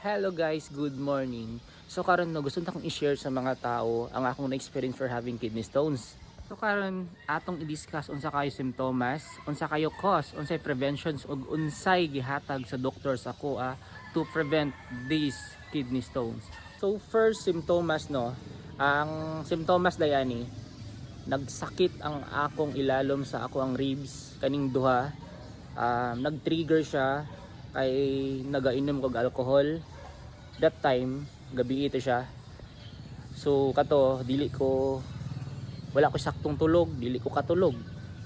Hello guys, good morning. So karon no gusto na akong i-share sa mga tao ang akong na-experience for having kidney stones. So karon atong i-discuss unsa kayo simptomas, unsa kayo cause, unsay preventions ug unsay gihatag sa doktor sa kuha to prevent these kidney stones. So first simptomas no, ang simptomas dayani nagsakit ang akong ilalom sa ako ang ribs kaning duha. Nag-trigger siya kay nagainom kog alcohol that time. Gabi ito siya, so kato wala ko saktong tulog, dili ko katulog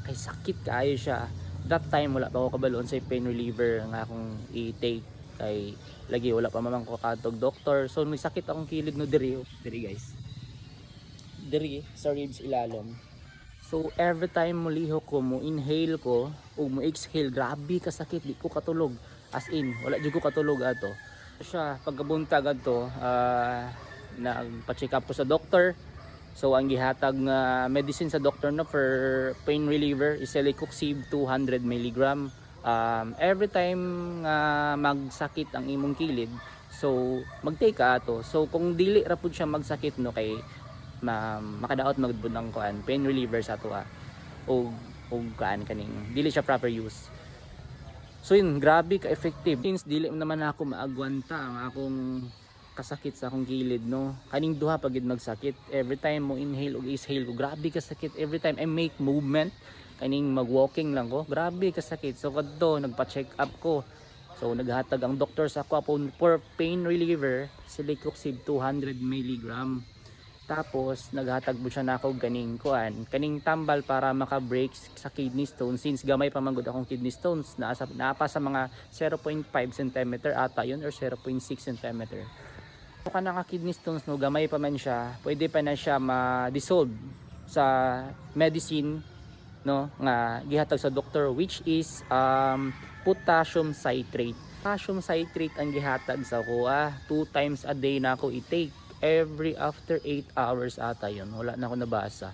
kay sakit kaayo siya. That time wala pa ako kabaloon sa pain reliever nga akong i-take kay lagi wala pa mamang ko katog doktor. So may sakit akong kilid no diri guys, diri sa ribs ilalom. So every time muliho ko, mo inhale ko o mo exhale, grabe kasakit, di ko katulog. As in, wala jud ko katulog ato. Siya pagkabuntag adto, nagpa-check up ko sa doktor. So ang gihatag nga medicine sa doktor na for pain reliever is Celecoxib 200 mg. Every time nga magsakit ang imong kilid, so mag-take ka ato. So kung dili ra pud siya magsakit no kay makadaot magdbud ng kuan pain reliever sa ato o kuan kaning dili siya proper use. So yun, grabe ka effective since dili naman ako maagwanta ang akong kasakit sa akong gilid no. Kaning duha pag gid magsakit, every time mo inhale ug exhale ko, grabe ka sakit. Every time I make movement, kaning mag-walking lang ko, grabe ka sakit. So kadto nagpa-check up ko. So naghatag ang doktor sa ako for pain reliever Celecoxib 200 mg. Tapos naghatag mo siya nako kaning kaning tambal para maka-break sa kidney stones since gamay pa man gud akong kidney stones, naapa sa mga 0.5 cm ata yun or 0.6 cm. So kana nga kidney stones no, gamay pa man siya, pwede pa na siya ma-dissolve sa medicine no nga gihatag sa doktor, which is potassium citrate. Potassium citrate ang gihatag sa kuha, 2 times a day na ako i-take. Every after 8 hours ata yun, wala na ako nabasa.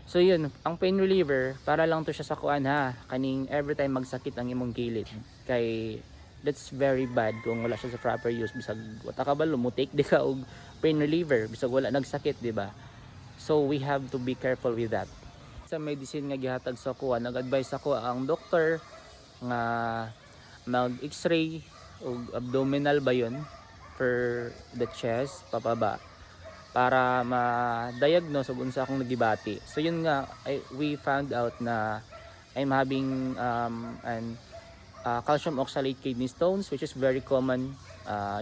So yun, ang pain reliever para lang to siya sa kuan kaning every time magsakit ang imong gilid, kay that's very bad kung wala siya sa proper use. Bisag wata ka ba mo take di ka og pain reliever bisag wala nagsakit, di ba? So we have to be careful with that. Sa medicine nga gihatag sa kuha, nag-advise ako ang doktor nga mag-x-ray o abdominal ba yun for the chest papaba para ma-diagnose ug unsa akong nagibati. So yun nga, we found out na I'm having calcium oxalate kidney stones, which is very common